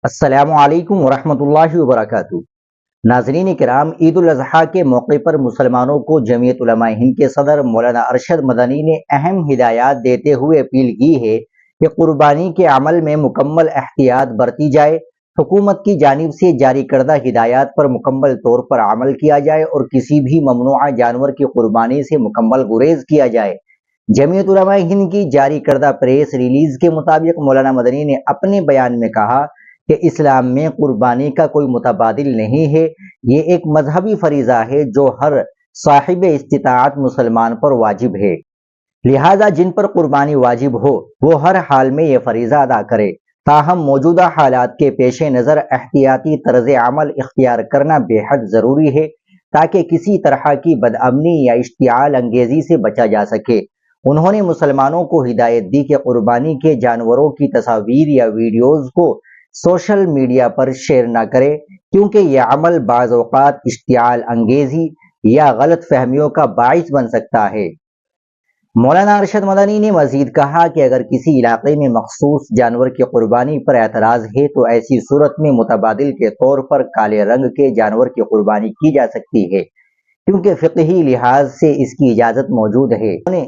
السلام علیکم ورحمۃ اللہ وبرکاتہ۔ ناظرین کرام، عید الاضحیٰ کے موقع پر مسلمانوں کو جمعیت علماء ہند کے صدر مولانا ارشد مدنی نے اہم ہدایات دیتے ہوئے اپیل کی ہے کہ قربانی کے عمل میں مکمل احتیاط برتی جائے، حکومت کی جانب سے جاری کردہ ہدایات پر مکمل طور پر عمل کیا جائے اور کسی بھی ممنوعہ جانور کی قربانی سے مکمل گریز کیا جائے۔ جمعیت علماء ہند کی جاری کردہ پریس ریلیز کے مطابق مولانا مدنی نے اپنے بیان میں کہا کہ اسلام میں قربانی کا کوئی متبادل نہیں ہے، یہ ایک مذہبی فریضہ ہے جو ہر صاحب استطاعت مسلمان پر واجب ہے، لہذا جن پر قربانی واجب ہو وہ ہر حال میں یہ فریضہ ادا کرے۔ تاہم موجودہ حالات کے پیش نظر احتیاطی طرز عمل اختیار کرنا بے حد ضروری ہے تاکہ کسی طرح کی بدامنی یا اشتعال انگیزی سے بچا جا سکے۔ انہوں نے مسلمانوں کو ہدایت دی کہ قربانی کے جانوروں کی تصاویر یا ویڈیوز کو سوشل میڈیا پر شیئر نہ کرے، کیونکہ یہ عمل بعض اوقات اشتعال انگیزی یا غلط فہمیوں کا باعث بن سکتا ہے۔ مولانا ارشد مدنی نے مزید کہا کہ اگر کسی علاقے میں مخصوص جانور کی قربانی پر اعتراض ہے تو ایسی صورت میں متبادل کے طور پر کالے رنگ کے جانور کی قربانی کی جا سکتی ہے، کیونکہ فقہی لحاظ سے اس کی اجازت موجود ہے۔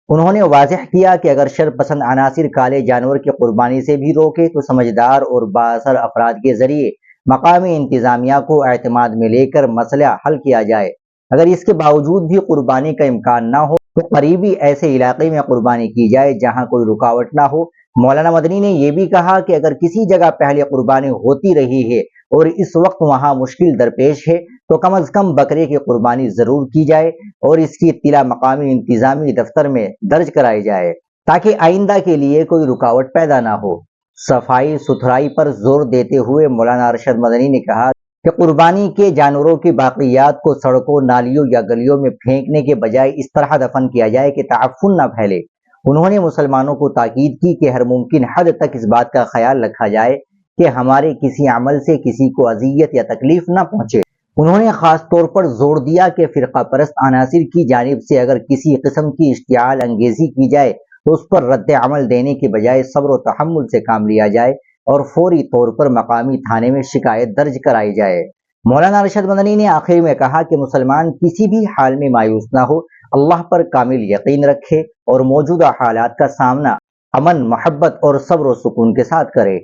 انہوں نے واضح کیا کہ اگر شر پسند عناصر کالے جانور کی قربانی سے بھی روکے تو سمجھدار اور بااثر افراد کے ذریعے مقامی انتظامیہ کو اعتماد میں لے کر مسئلہ حل کیا جائے۔ اگر اس کے باوجود بھی قربانی کا امکان نہ ہو تو قریبی ایسے علاقے میں قربانی کی جائے جہاں کوئی رکاوٹ نہ ہو۔ مولانا مدنی نے یہ بھی کہا کہ اگر کسی جگہ پہلے قربانی ہوتی رہی ہے اور اس وقت وہاں مشکل درپیش ہے تو کم از کم بکرے کی قربانی ضرور کی جائے اور اس کی اطلاع مقامی انتظامی دفتر میں درج کرائی جائے تاکہ آئندہ کے لیے کوئی رکاوٹ پیدا نہ ہو۔ صفائی ستھرائی پر زور دیتے ہوئے مولانا ارشد مدنی نے کہا کہ قربانی کے جانوروں کی باقیات کو سڑکوں، نالیوں یا گلیوں میں پھینکنے کے بجائے اس طرح دفن کیا جائے کہ تعفن نہ پھیلے۔ انہوں نے مسلمانوں کو تاکید کی کہ ہر ممکن حد تک اس بات کا خیال رکھا جائے کہ ہمارے کسی عمل سے کسی کو اذیت یا تکلیف نہ پہنچے۔ انہوں نے خاص طور پر زور دیا کہ فرقہ پرست عناصر کی جانب سے اگر کسی قسم کی اشتعال انگیزی کی جائے تو اس پر رد عمل دینے کے بجائے صبر و تحمل سے کام لیا جائے اور فوری طور پر مقامی تھانے میں شکایت درج کرائی جائے۔ مولانا ارشد مدنی نے آخر میں کہا کہ مسلمان کسی بھی حال میں مایوس نہ ہو، اللہ پر کامل یقین رکھے اور موجودہ حالات کا سامنا امن، محبت اور صبر و سکون کے ساتھ کرے۔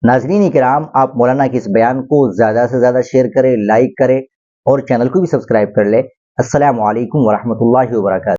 ناظرین کرام، آپ مولانا کے اس بیان کو زیادہ سے زیادہ شیئر کریں، لائک کریں اور چینل کو بھی سبسکرائب کر لیں۔ السلام علیکم ورحمۃ اللہ وبرکاتہ۔